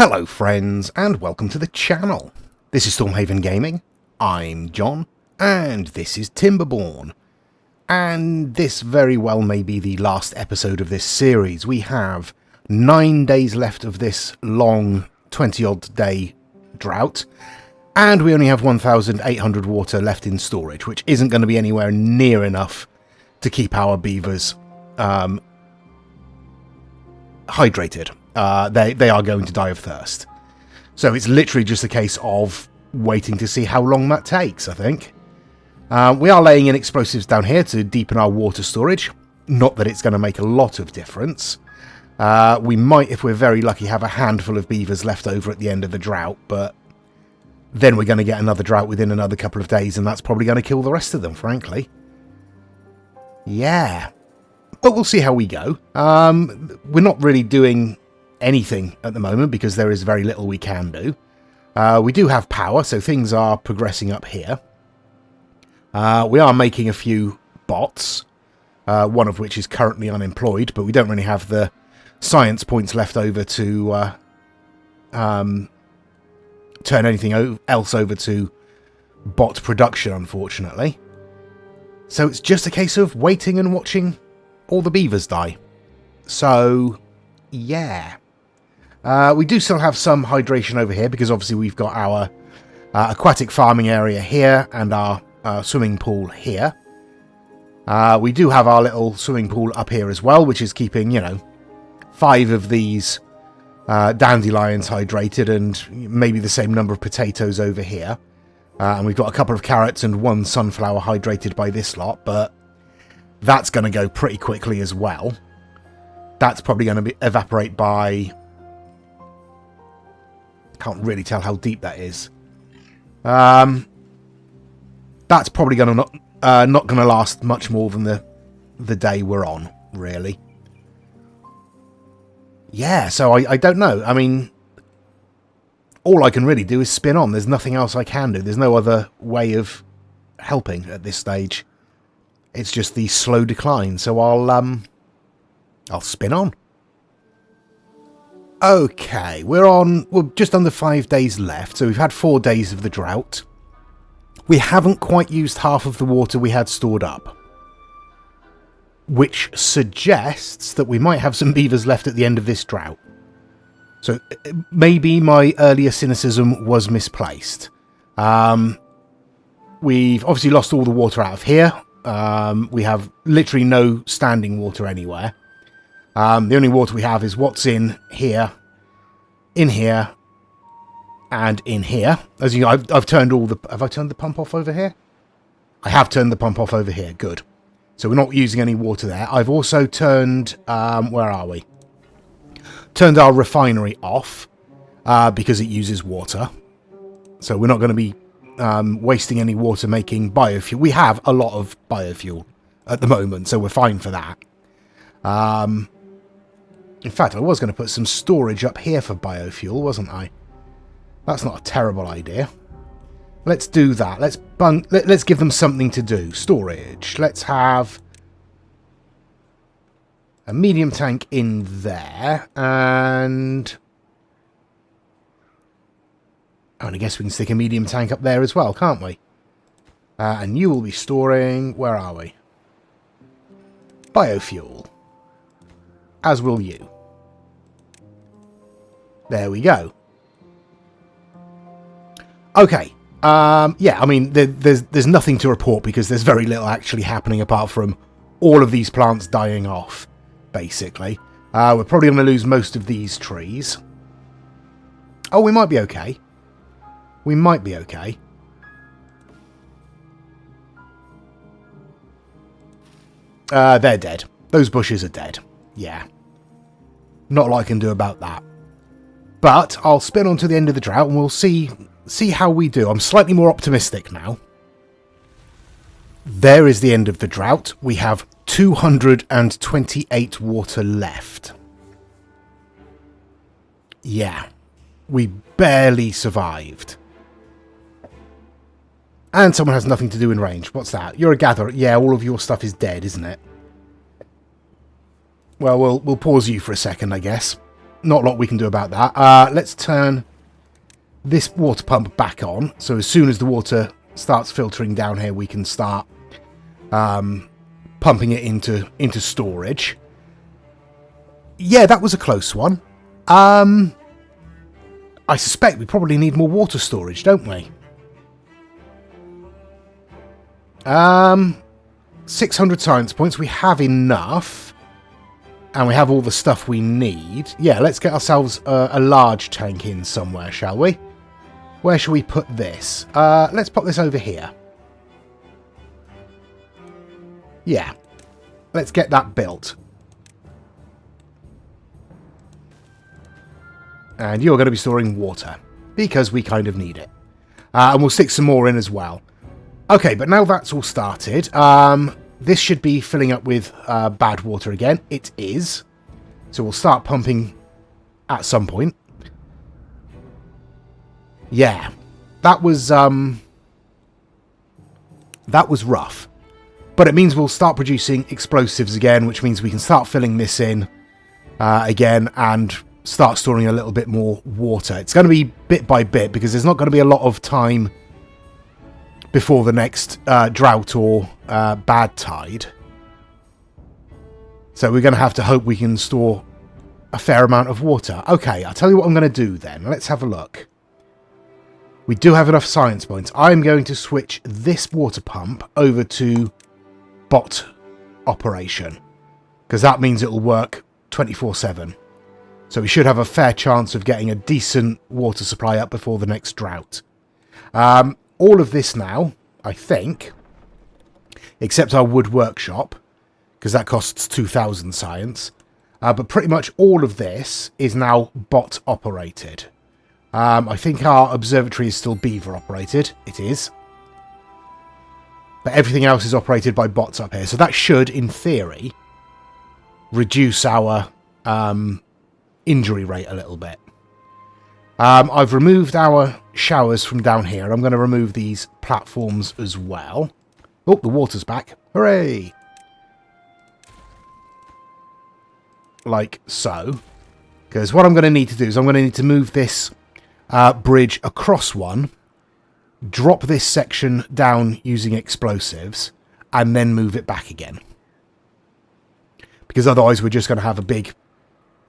Hello friends, and welcome to the channel. This is Stormhaven Gaming, I'm John, and this is Timberborn. And this very well may be the last episode of this series. We have 9 days left of this long 20-odd day drought, and we only have 1,800 water left in storage, which isn't going to be anywhere near enough to keep our beavers hydrated. They are going to die of thirst. So it's literally just a case of waiting to see how long that takes, I think. We are laying in explosives down here to deepen our water storage. Not that it's going to make a lot of difference. We might, if we're very lucky, have a handful of beavers left over at the end of the drought, but then we're going to get another drought within another couple of days, and that's probably going to kill the rest of them, frankly. Yeah. But we'll see how we go. We're not really doing anything at the moment because there is very little we can do. We do have power, so things are progressing up here. We are making a few bots, one of which is currently unemployed, but we don't really have the science points left over to turn anything else over to bot production, unfortunately. So it's just a case of waiting and watching all the beavers die. So, yeah. We do still have some hydration over here because obviously we've got our aquatic farming area here and our swimming pool here. We do have our little swimming pool up here as well, which is keeping, 5 of these dandelions hydrated and maybe the same number of potatoes over here. And we've got a couple of carrots and 1 sunflower hydrated by this lot, but that's going to go pretty quickly as well. That's probably going to evaporate by... Can't really tell how deep that is. That's probably going to not going to last much more than the day we're on, really. Yeah, so I don't know. I mean, all I can really do is spin on. There's nothing else I can do. There's no other way of helping at this stage. It's just the slow decline, so I'll spin on. Okay, we're just under 5 days left, so we've had 4 days of the drought. We haven't quite used half of the water we had stored up, which suggests that we might have some beavers left at the end of this drought. So maybe my earlier cynicism was misplaced. We've obviously lost all the water out of here. We have literally no standing water anywhere. The only water we have is what's in here, and in here. As you know, I've turned all the... Have I turned the pump off over here? I have turned the pump off over here. Good. So we're not using any water there. I've also turned... where are we? Turned our refinery off because it uses water. So we're not going to be wasting any water making biofuel. We have a lot of biofuel at the moment, so we're fine for that. In fact, I was going to put some storage up here for biofuel, wasn't I? That's not a terrible idea. Let's do that. Let's give them something to do. Storage. Let's have a medium tank in there, and I guess we can stick a medium tank up there as well, can't we? And you will be storing... Where are we? Biofuel. As will you. There we go. Okay. Yeah, I mean, there's nothing to report because there's very little actually happening apart from all of these plants dying off, basically. We're probably going to lose most of these trees. Oh, we might be okay. We might be okay. They're dead. Those bushes are dead. Yeah. Not a lot I can do about that. But I'll spin on to the end of the drought and we'll see how we do. I'm slightly more optimistic now. There is the end of the drought. We have 228 water left. Yeah. We barely survived. And someone has nothing to do in range. What's that? You're a gatherer. Yeah, all of your stuff is dead, isn't it? Well, we'll pause you for a second, I guess. not a lot we can do about that. Let's turn this water pump back on. So as soon as the water starts filtering down here, we can start pumping it into storage. Yeah, that was a close one. I suspect we probably need more water storage, don't we? 600 science points. We have enough. And we have all the stuff we need. Yeah, let's get ourselves a large tank in somewhere, shall we? Where shall we put this? Let's put this over here. Yeah. Let's get that built. And you're going to be storing water, because we kind of need it. And we'll stick some more in as well. Okay, but now that's all started, this should be filling up with bad water again. It is. So we'll start pumping at some point. Yeah, that was rough. But it means we'll start producing explosives again, which means we can start filling this in again and start storing a little bit more water. It's going to be bit by bit because there's not going to be a lot of time before the next drought or bad tide. So we're going to have to hope we can store a fair amount of water. Okay, I'll tell you what I'm going to do then. Let's have a look. We do have enough science points. I'm going to switch this water pump over to bot operation, because that means it will work 24/7. So we should have a fair chance of getting a decent water supply up before the next drought. All of this now, I think, except our wood workshop, because that costs 2,000 science. But pretty much all of this is now bot operated. I think our observatory is still beaver operated. It is. But everything else is operated by bots up here. So that should, in theory, reduce our injury rate a little bit. I've removed our showers from down here. I'm going to remove these platforms as well. Oh, the water's back. Hooray! Like so. Because what I'm going to need to do is I'm going to need to move this bridge across one, drop this section down using explosives, and then move it back again. Because otherwise we're just going to have a big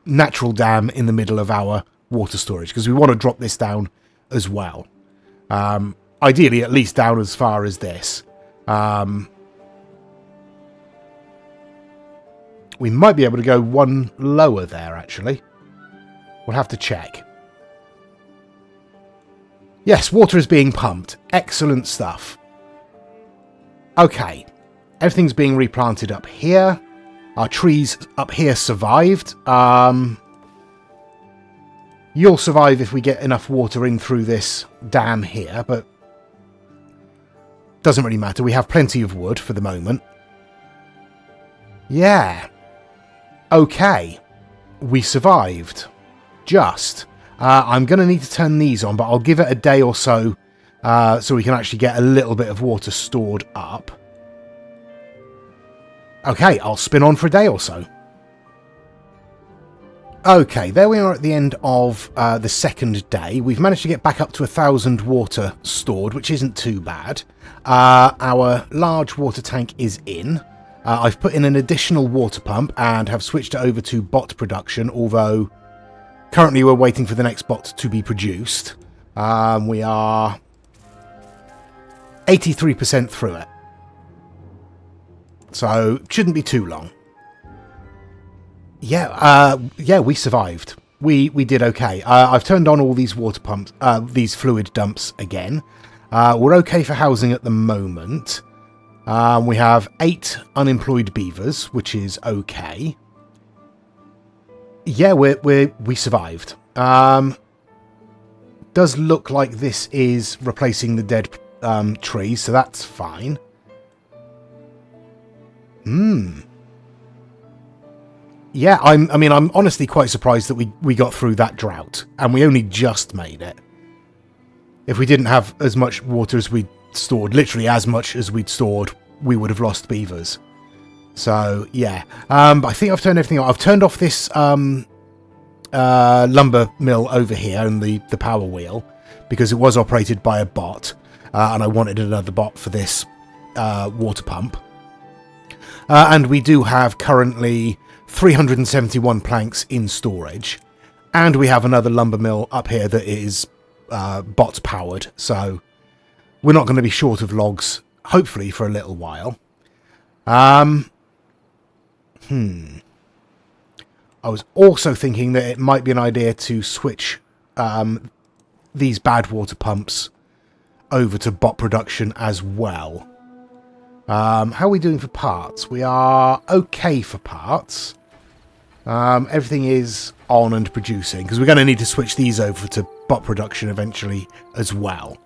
natural dam in the middle of our water storage, because we want to drop this down as well. Ideally, at least down as far as this. We might be able to go one lower there, actually. We'll have to check. Yes, water is being pumped. Excellent stuff. Okay. Everything's being replanted up here. Our trees up here survived. You'll survive if we get enough water in through this dam here, but doesn't really matter. We have plenty of wood for the moment. Yeah. Okay. We survived. Just. I'm going to need to turn these on, but I'll give it a day or so so we can actually get a little bit of water stored up. Okay, I'll spin on for a day or so. Okay, there we are at the end of the second day. We've managed to get back up to 1,000 water stored, which isn't too bad. Our large water tank is in. I've put in an additional water pump and have switched it over to bot production, although currently we're waiting for the next bot to be produced. We are 83% through it. So, shouldn't be too long. Yeah, we survived. We did okay. I've turned on all these water pumps, these fluid dumps again. We're okay for housing at the moment. We have 8 unemployed beavers, which is okay. Yeah, we survived. Does look like this is replacing the dead trees, so that's fine. Yeah, I'm honestly quite surprised that we got through that drought, and we only just made it. If we didn't have as much water as we'd stored, literally as much as we'd stored, we would have lost beavers. So, yeah. But I think I've turned everything off. I've turned off this lumber mill over here and the power wheel, because it was operated by a bot, and I wanted another bot for this water pump. And we do have currently 371 planks in storage, and we have another lumber mill up here that is bot powered, so we're not going to be short of logs, hopefully, for a little while. I was also thinking that it might be an idea to switch these bad water pumps over to bot production as well. How are we doing for parts? We are okay for parts. Everything is on and producing, because we're going to need to switch these over to bot production eventually as well.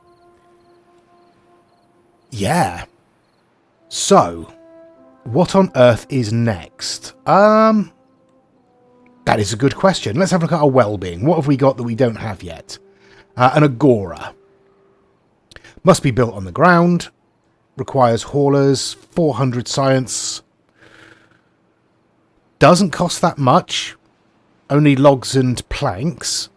Yeah. So, what on earth is next? That is a good question. Let's have a look at our well-being. What have we got that we don't have yet? An agora. Must be built on the ground. Requires haulers. 400 science. Doesn't cost that much. Only logs and planks.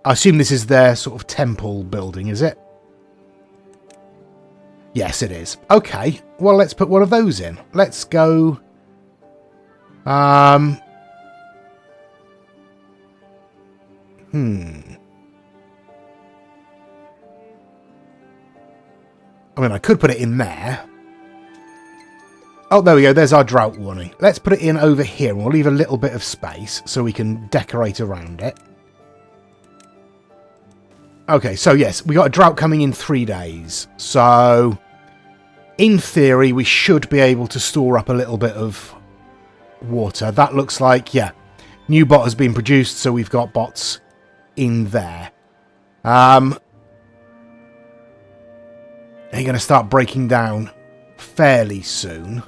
I assume this is their sort of temple building, is it? Yes, it is. Okay, well, let's put one of those in. Let's go... I mean, I could put it in there. Oh, there we go. There's our drought warning. Let's put it in over here, and we'll leave a little bit of space so we can decorate around it. Okay, so yes, we got a drought coming in 3 days. So, in theory, we should be able to store up a little bit of water. That looks like, yeah, new bot has been produced, so we've got bots in there. They're going to start breaking down fairly soon.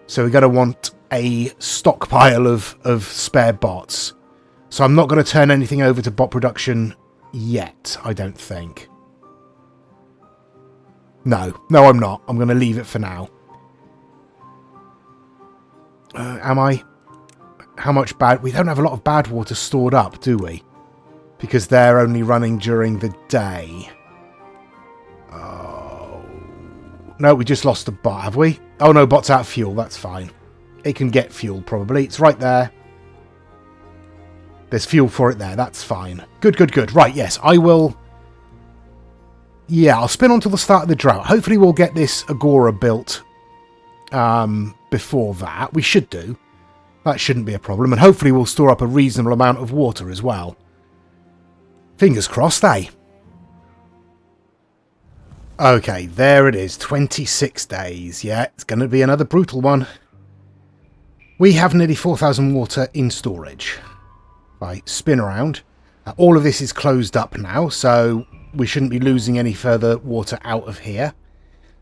So we're going to want a stockpile of spare bots. So I'm not going to turn anything over to bot production yet, I don't think. No, I'm not. I'm going to leave it for now. Am I? How much bad... We don't have a lot of bad water stored up, do we? Because they're only running during the day. Oh. No, we just lost a bot, have we? Oh no, bot's out of fuel. That's fine. It can get fuel, probably. It's right there. There's fuel for it there. That's fine. Good. Right, yes, I will... Yeah, I'll spin on till the start of the drought. Hopefully we'll get this agora built before that. We should do. That shouldn't be a problem. And hopefully we'll store up a reasonable amount of water as well. Fingers crossed, eh? Okay, there it is. 26 days. Yeah, it's going to be another brutal one. We have nearly 4,000 water in storage. If I spin around. All of this is closed up now, so we shouldn't be losing any further water out of here.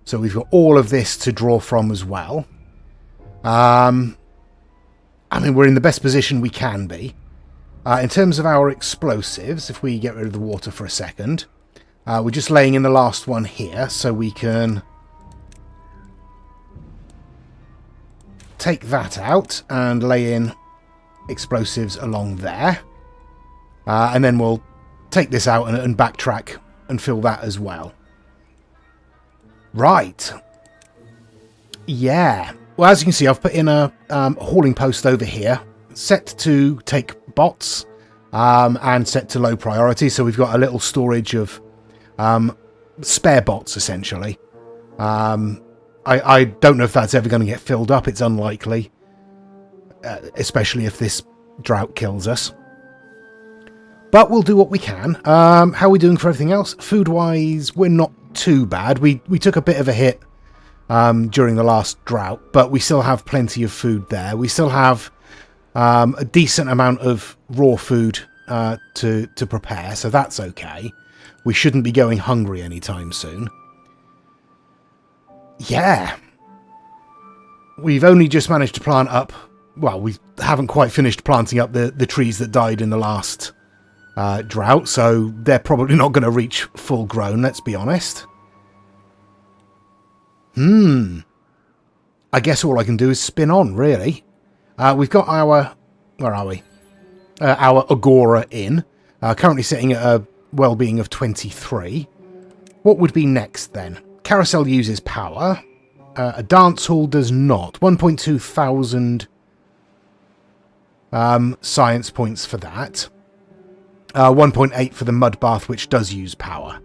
So we've got all of this to draw from as well. I mean, we're in the best position we can be. In terms of our explosives, if we get rid of the water for a second, we're just laying in the last one here, so we can take that out and lay in explosives along there. And then we'll take this out and backtrack and fill that as well. Right. Yeah. Well, as you can see, I've put in a hauling post over here, set to take bots, and set to low priority. So we've got a little storage of spare bots, essentially. I don't know if that's ever going to get filled up. It's unlikely, especially if this drought kills us. But we'll do what we can. How are we doing for everything else? Food-wise, we're not too bad. We took a bit of a hit during the last drought, but we still have plenty of food there. We still have a decent amount of raw food to prepare, so that's okay. We shouldn't be going hungry anytime soon. Yeah. We've only just managed to plant up... Well, we haven't quite finished planting up the trees that died in the last drought, so they're probably not going to reach full grown, let's be honest. I guess all I can do is spin on, really. We've got our... Where are we? our Agora Inn. Currently sitting at a well-being of 23. What would be next then? Carousel uses power. A dance hall does not. 1.2 thousand science points for that. 1.8 for the mud bath, which does use power.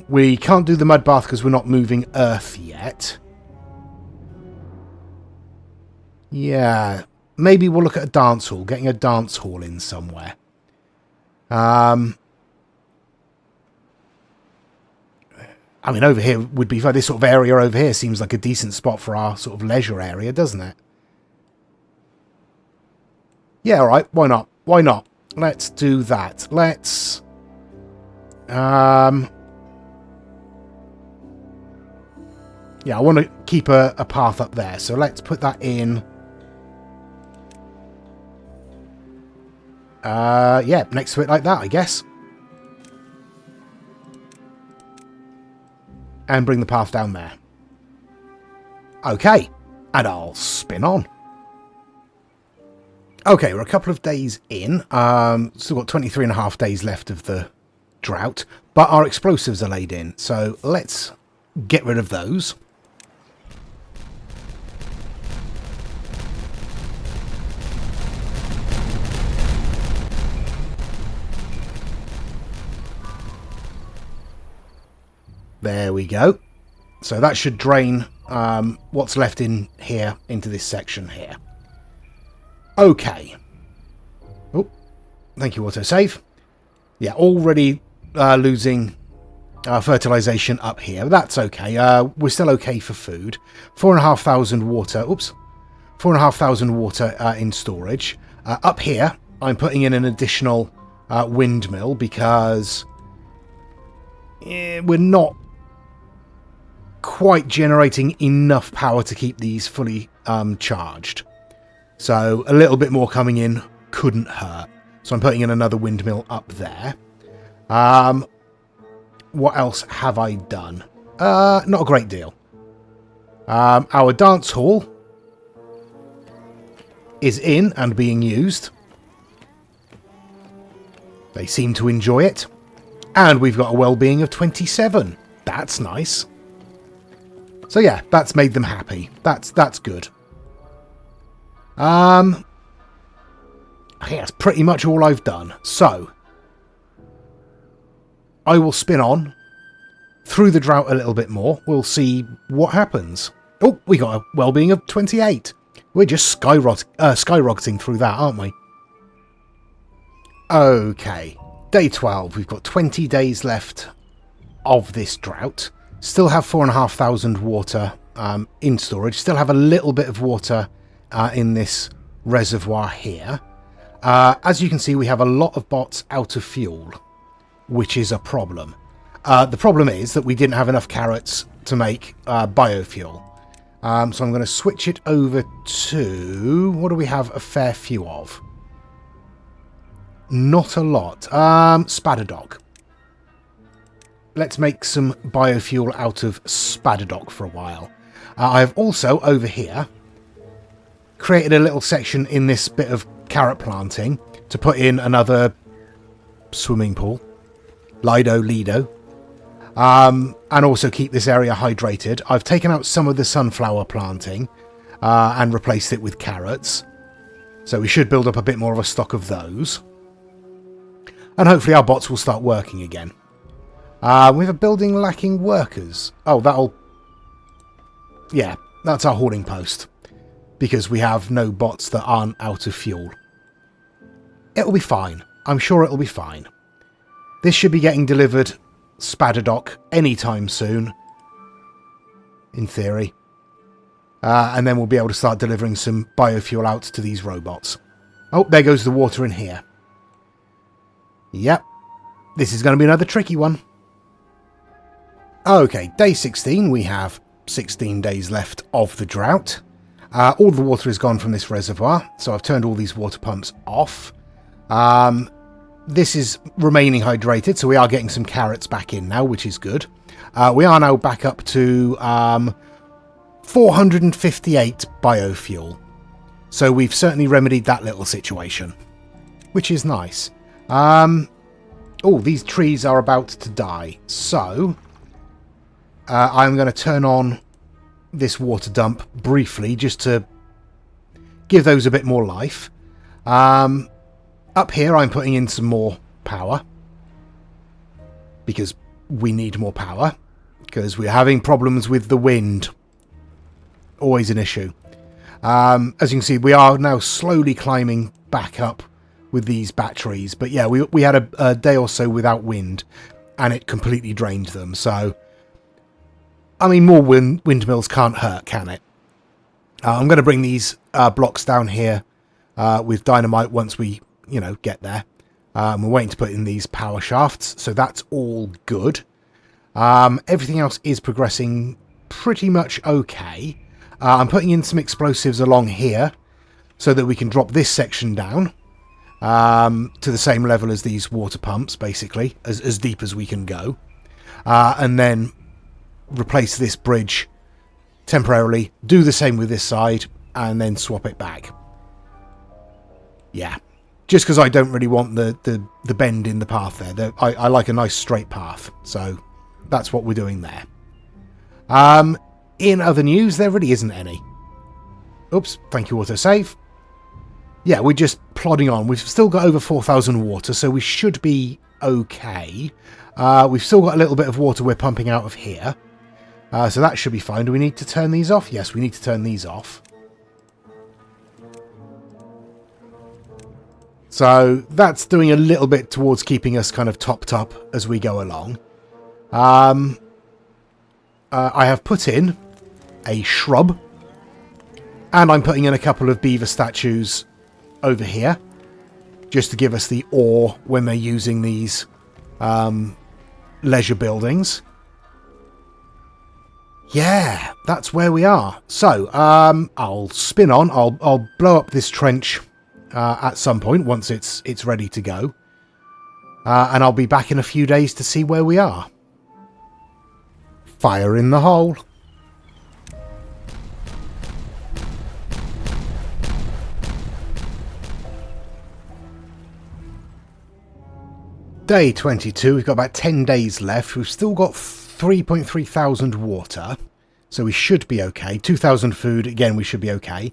We can't do the mud bath because we're not moving earth yet. Yeah, maybe we'll look at a dance hall, getting a dance hall in somewhere. I mean, over here would be fine. This sort of area over here seems like a decent spot for our sort of leisure area, doesn't it? Yeah, all right. Why not? Why not? Let's do that. Let's... yeah, I want to keep a path up there. So let's put that in... yeah, next to it like that, I guess. And bring the path down there. Okay. And I'll spin on. Okay, we're a couple of days in. Still got 23.5 days left of the drought. But our explosives are laid in. So let's get rid of those. There we go. So that should drain what's left in here into this section here. Okay. Oh, thank you, autosave. Yeah, already losing fertilization up here. That's okay. We're still okay for food. 4,500 water. Oops. 4,500 water in storage. Up here, I'm putting in an additional windmill because we're not quite generating enough power to keep these fully charged. So a little bit more coming in couldn't hurt. So I'm putting in another windmill up there. What else have I done? Not a great deal. Our dance hall is in and being used. They seem to enjoy it. And we've got a well-being of 27. That's nice. So yeah, that's made them happy. That's good. I think that's pretty much all I've done. So I will spin on through the drought a little bit more. We'll see what happens. Oh, we got a well-being of 28. We're just skyrocketing through that, aren't we? Okay. Day 12. We've got 20 days left of this drought. Still have 4,500 water in storage. Still have a little bit of water in this reservoir here. As you can see, we have a lot of bots out of fuel, which is a problem. The problem is that we didn't have enough carrots to make biofuel. So I'm going to switch it over to... What do we have a fair few of? Not a lot. Spadadoc. Let's make some biofuel out of Spadadoc for a while. I've also, over here, created a little section in this bit of carrot planting to put in another swimming pool. Lido. And also keep this area hydrated. I've taken out some of the sunflower planting and replaced it with carrots. So we should build up a bit more of a stock of those. And hopefully our bots will start working again. We have a building lacking workers. Oh, that'll... Yeah, that's our hoarding post. Because we have no bots that aren't out of fuel. It'll be fine. I'm sure it'll be fine. This should be getting delivered Spadadoc anytime soon. In theory. And then we'll be able to start delivering some biofuel out to these robots. Oh, there goes the water in here. Yep. This is going to be another tricky one. Okay, day 16. We have 16 days left of the drought. All the water is gone from this reservoir, so I've turned all these water pumps off. This is remaining hydrated, so we are getting some carrots back in now, which is good. We are now back up to 458 biofuel. So we've certainly remedied that little situation, which is nice. Oh, these trees are about to die. So I'm going to turn on this water dump briefly just to give those a bit more life. Up here I'm putting in some more power because we need more power because we're having problems with the wind. Always an issue. As you can see, we are now slowly climbing back up with these batteries. But yeah, we had a day or so without wind and it completely drained them. So, I mean, more windmills can't hurt, can it? I'm going to bring these blocks down here with dynamite once we, get there. We're waiting to put in these power shafts, so that's all good. Everything else is progressing pretty much okay. I'm putting in some explosives along here so that we can drop this section down to the same level as these water pumps, basically, as deep as we can go. And then replace this bridge temporarily, do the same with this side, and then swap it back. Yeah, just because I don't really want the bend in the path there. I like a nice straight path, so that's what we're doing there. In other news, there really isn't any. Oops, thank you, autosave. Yeah, we're just plodding on. We've still got over 4,000 water, so we should be okay. We've still got a little bit of water we're pumping out of here. So that should be fine. Do we need to turn these off? Yes, we need to turn these off. So that's doing a little bit towards keeping us kind of topped up as we go along. I have put in a shrub. And I'm putting in a couple of beaver statues over here. Just to give us the ore when they're using these leisure buildings. Yeah, that's where we are. So, I'll spin on. I'll blow up this trench at some point once it's ready to go. And I'll be back in a few days to see where we are. Fire in the hole. Day 22. We've got about 10 days left. We've still got 3.3 thousand water, so we should be okay. 2,000 food, again, we should be okay.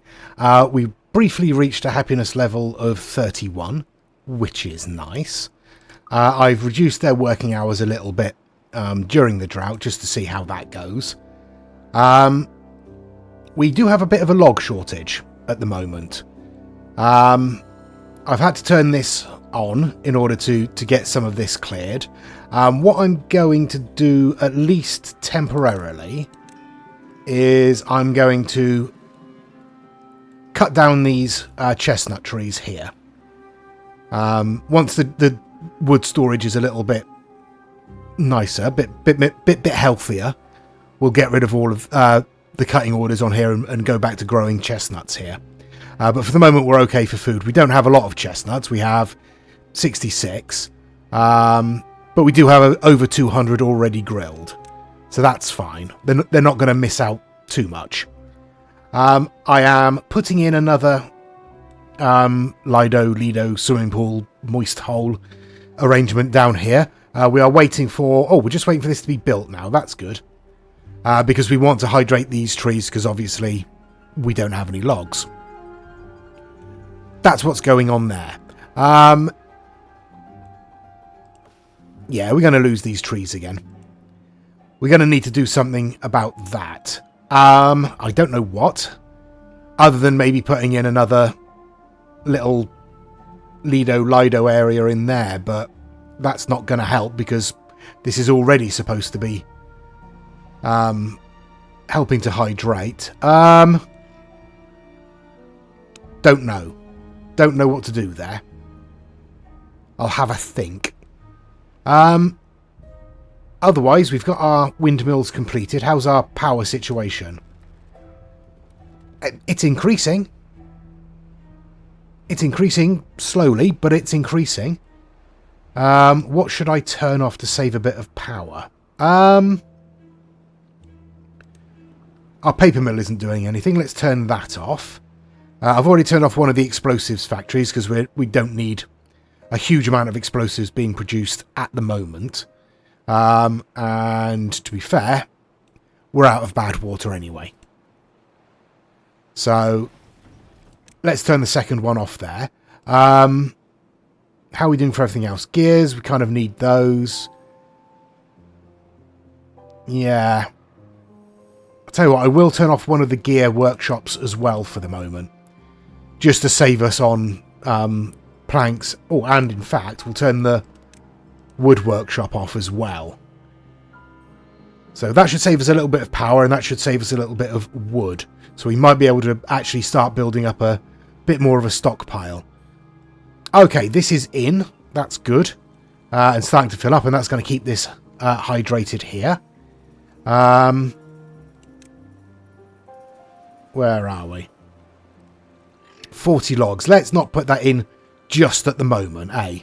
We briefly reached a happiness level of 31, which is nice. I've reduced their working hours a little bit during the drought, just to see how that goes. We do have a bit of a log shortage at the moment. I've had to turn this on in order to get some of this cleared. What I'm going to do, at least temporarily, is I'm going to cut down these chestnut trees here. Once the wood storage is a little bit nicer, bit healthier, we'll get rid of all of the cutting orders on here and go back to growing chestnuts here. But for the moment, we're okay for food. We don't have a lot of chestnuts. We have 66. But we do have over 200 already grilled. So that's fine. They're not going to miss out too much. I am putting in another Lido swimming pool moist hole arrangement down here. We are waiting for... Oh, we're just waiting for this to be built now. That's good. Because we want to hydrate these trees because obviously we don't have any logs. That's what's going on there. Yeah, we're going to lose these trees again. We're going to need to do something about that. I don't know what. Other than maybe putting in another little Lido area in there. But that's not going to help because this is already supposed to be helping to hydrate. Don't know. Don't know what to do there. I'll have a think. Otherwise, we've got our windmills completed. How's our power situation? It's increasing. It's increasing slowly, but it's increasing. What should I turn off to save a bit of power? Our paper mill isn't doing anything. Let's turn that off. I've already turned off one of the explosives factories because we don't need a huge amount of explosives being produced at the moment. And to be fair, we're out of bad water anyway. So let's turn the second one off there. How are we doing for everything else? Gears, we kind of need those. Yeah. I'll tell you what, I will turn off one of the gear workshops as well for the moment. Just to save us on planks. Oh, and in fact, we'll turn the wood workshop off as well. So that should save us a little bit of power, and that should save us a little bit of wood. So we might be able to actually start building up a bit more of a stockpile. Okay, this is in. That's good. And starting to fill up, and that's going to keep this hydrated here. Where are we? 40 logs. Let's not put that in just at the moment, eh?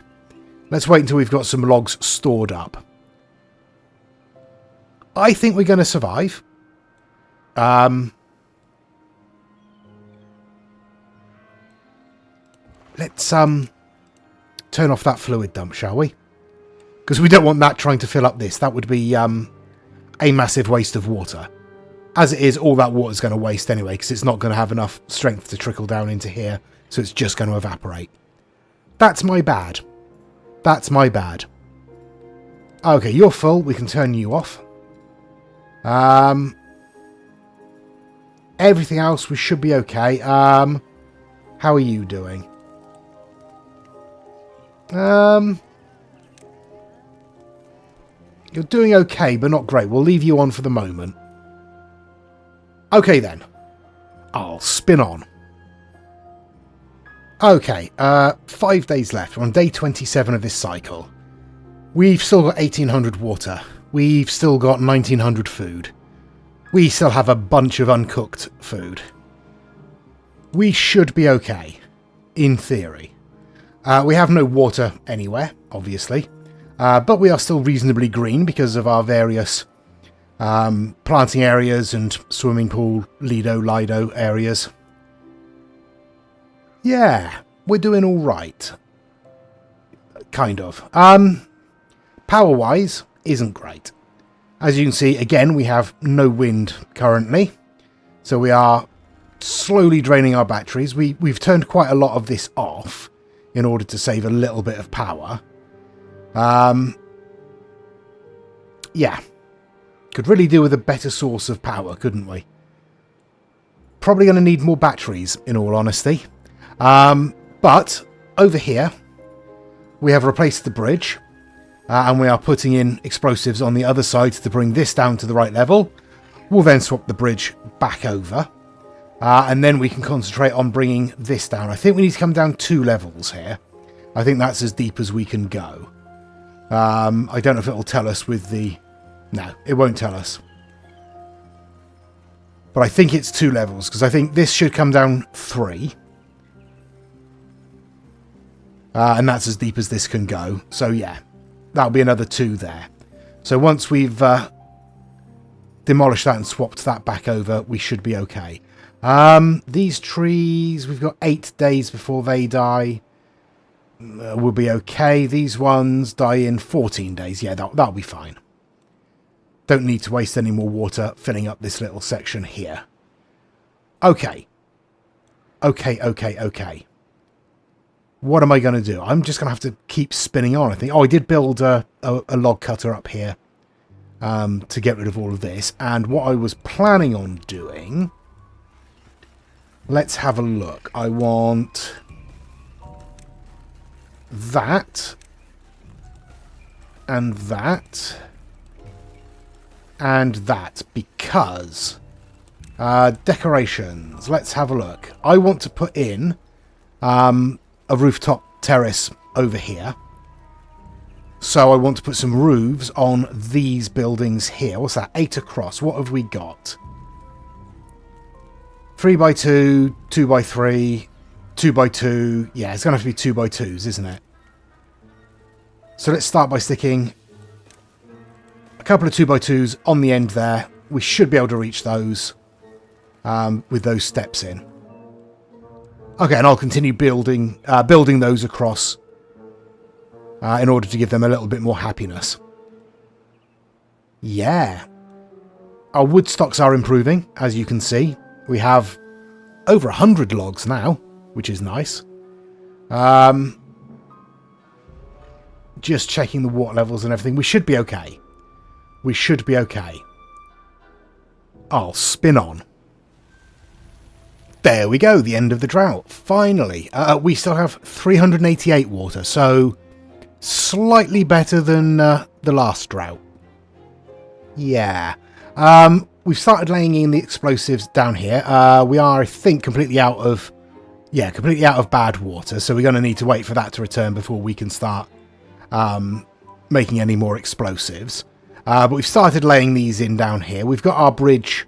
Let's wait until we've got some logs stored up. I think we're going to survive. Let's turn off that fluid dump, shall we? Because we don't want that trying to fill up this. That would be a massive waste of water. As it is, all that water is going to waste anyway, because it's not going to have enough strength to trickle down into here, so it's just going to evaporate. That's my bad. That's my bad. Okay, you're full. We can turn you off. Everything else, we should be okay. How are you doing? You're doing okay, but not great. We'll leave you on for the moment. Okay, then. I'll spin on. Okay, 5 days left. We're on day 27 of this cycle. We've still got 1,800 water. We've still got 1,900 food. We still have a bunch of uncooked food. We should be okay, in theory. We have no water anywhere, obviously. But we are still reasonably green because of our various planting areas and swimming pool, Lido areas. Yeah, we're doing all right. Kind of. Power-wise, isn't great. As you can see, again, we have no wind currently. So we are slowly draining our batteries. We've turned quite a lot of this off in order to save a little bit of power. Yeah. Could really do with a better source of power, couldn't we? Probably going to need more batteries, in all honesty. But over here, we have replaced the bridge. And we are putting in explosives on the other side to bring this down to the right level. We'll then swap the bridge back over. And then we can concentrate on bringing this down. I think we need to come down 2 levels here. I think that's as deep as we can go. I don't know if it will tell us with the... No, it won't tell us. But I think it's 2 levels, because I think this should come down 3. And that's as deep as this can go. So yeah, that'll be another 2 there. So once we've demolished that and swapped that back over, we should be okay. These trees, we've got 8 days before they die. We'll be okay. These ones die in 14 days. Yeah, that'll be fine. Don't need to waste any more water filling up this little section here. Okay. Okay. What am I going to do? I'm just going to have to keep spinning on, I think. Oh, I did build a log cutter up here to get rid of all of this. And what I was planning on doing... Let's have a look. I want that. And that. And that. Because... decorations. Let's have a look. I want to put in... a rooftop terrace over here. So I want to put some roofs on these buildings here. What's that? 8 across. What have we got? 3x2, 2x3, 2x2. Yeah, it's going to have to be 2x2s, isn't it? So let's start by sticking a couple of 2x2s on the end there. We should be able to reach those with those steps in. Okay, and I'll continue building those across in order to give them a little bit more happiness. Yeah. Our wood stocks are improving, as you can see. We have over 100 logs now, which is nice. Just checking the water levels and everything. We should be okay. We should be okay. I'll spin on. There we go, the end of the drought. Finally. We still have 388 water, so slightly better than the last drought. Yeah. We've started laying in the explosives down here. We are, I think, completely out of bad water, so we're going to need to wait for that to return before we can start making any more explosives. But we've started laying these in down here. We've got our bridge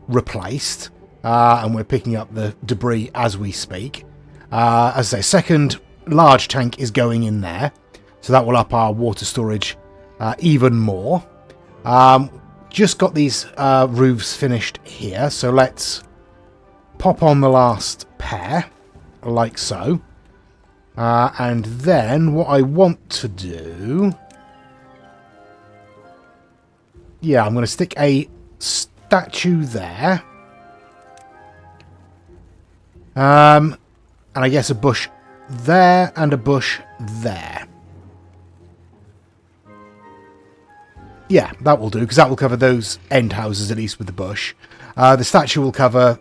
replaced, and we're picking up the debris as we speak. As I say, second large tank is going in there, so that will up our water storage even more. Just got these roofs finished here, so let's pop on the last pair, like so. And then what I want to do... Yeah, I'm going to stick a statue there. And I guess a bush there and a bush there. Yeah, that will do, because that will cover those end houses, at least with the bush. The statue will cover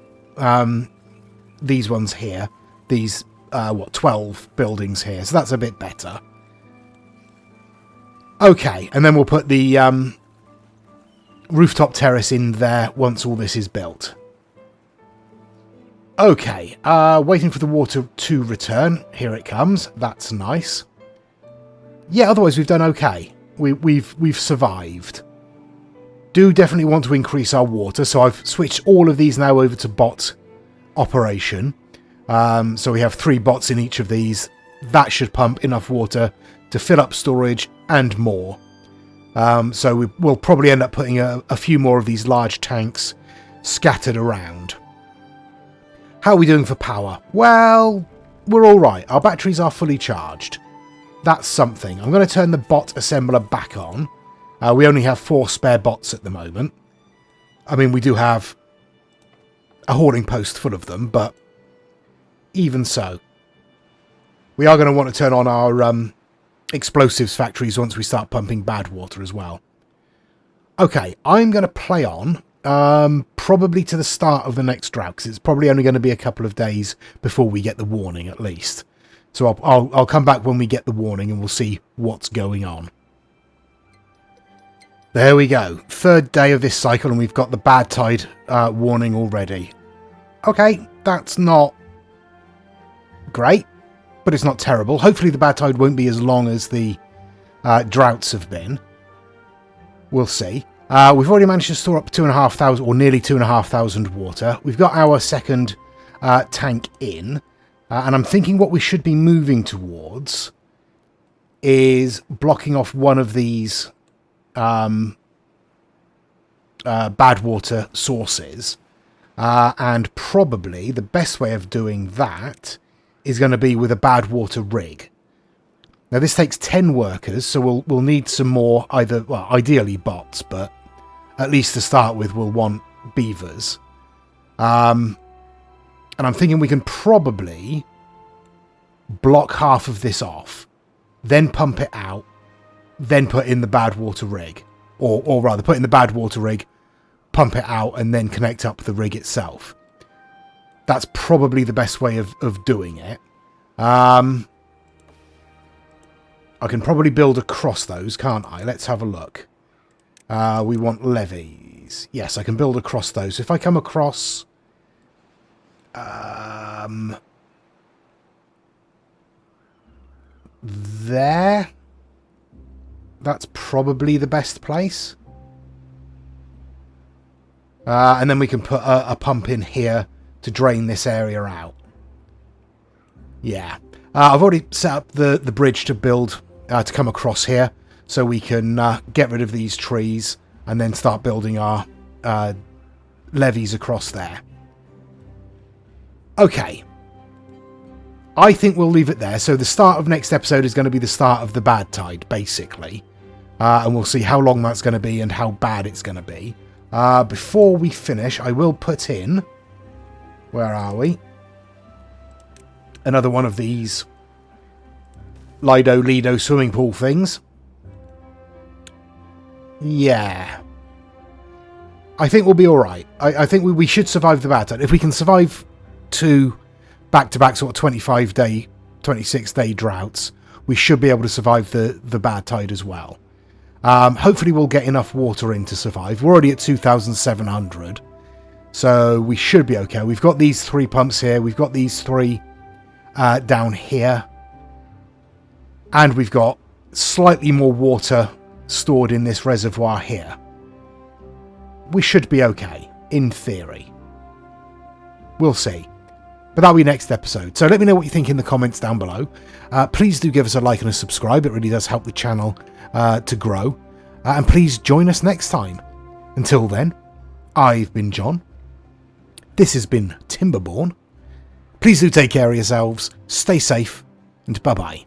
these ones here. These, 12 buildings here. So that's a bit better. Okay, and then we'll put the rooftop terrace in there once all this is built. Okay, waiting for the water to return. Here it comes. That's nice. Yeah, otherwise we've done okay. We've survived. Do definitely want to increase our water, so I've switched all of these now over to bot operation. So we have 3 bots in each of these. That should pump enough water to fill up storage and more. So we'll probably end up putting a few more of these large tanks scattered around. How are we doing for power? Well, we're alright. Our batteries are fully charged. That's something. I'm going to turn the bot assembler back on. We only have 4 spare bots at the moment. I mean, we do have a hoarding post full of them, but even so. We are going to want to turn on our explosives factories once we start pumping bad water as well. Okay, I'm going to play on probably to the start of the next drought, because it's probably only going to be a couple of days before we get the warning at least. So I'll come back when we get the warning and we'll see what's going on. There we go. 3rd day of this cycle and we've got the bad tide warning already. Okay, that's not great, but it's not terrible. Hopefully the bad tide won't be as long as the droughts have been. We'll see. We've already managed to store up 2,500 or nearly 2,500 water. We've got our second tank in. And I'm thinking what we should be moving towards is blocking off one of these bad water sources. And probably the best way of doing that is going to be with a bad water rig. Now this takes 10 workers, so we'll need some more, ideally bots, but at least to start with we'll want beavers. And I'm thinking we can probably block half of this off, then pump it out, then put in the bad water rig. Or rather, put in the bad water rig, pump it out, and then connect up the rig itself. That's probably the best way of doing it. I can probably build across those, can't I? Let's have a look. We want levees. Yes, I can build across those. If I come across... there, that's probably the best place. And then we can put a pump in here to drain this area out. Yeah. I've already set up the bridge to build, to come across here, so we can get rid of these trees and then start building our levees across there. Okay. I think we'll leave it there. So the start of next episode is going to be the start of the bad tide, basically. And we'll see how long that's going to be and how bad it's going to be. Before we finish, I will put in... Where are we? Another one of these Lido swimming pool things. Yeah. I think we'll be alright. I think we should survive the bad tide. If we can survive 2 back-to-back sort of 25-day, 26-day droughts, we should be able to survive the bad tide as well. Hopefully we'll get enough water in to survive. We're already at 2,700. So we should be okay. We've got these 3 pumps here. We've got these 3 down here. And we've got slightly more water stored in this reservoir here. We should be okay, in theory. We'll see. But that'll be next episode. So let me know what you think in the comments down below. Please do give us a like and a subscribe. It really does help the channel to grow. And please join us next time. Until then, I've been John. This has been Timberborn. Please do take care of yourselves. Stay safe. And bye-bye.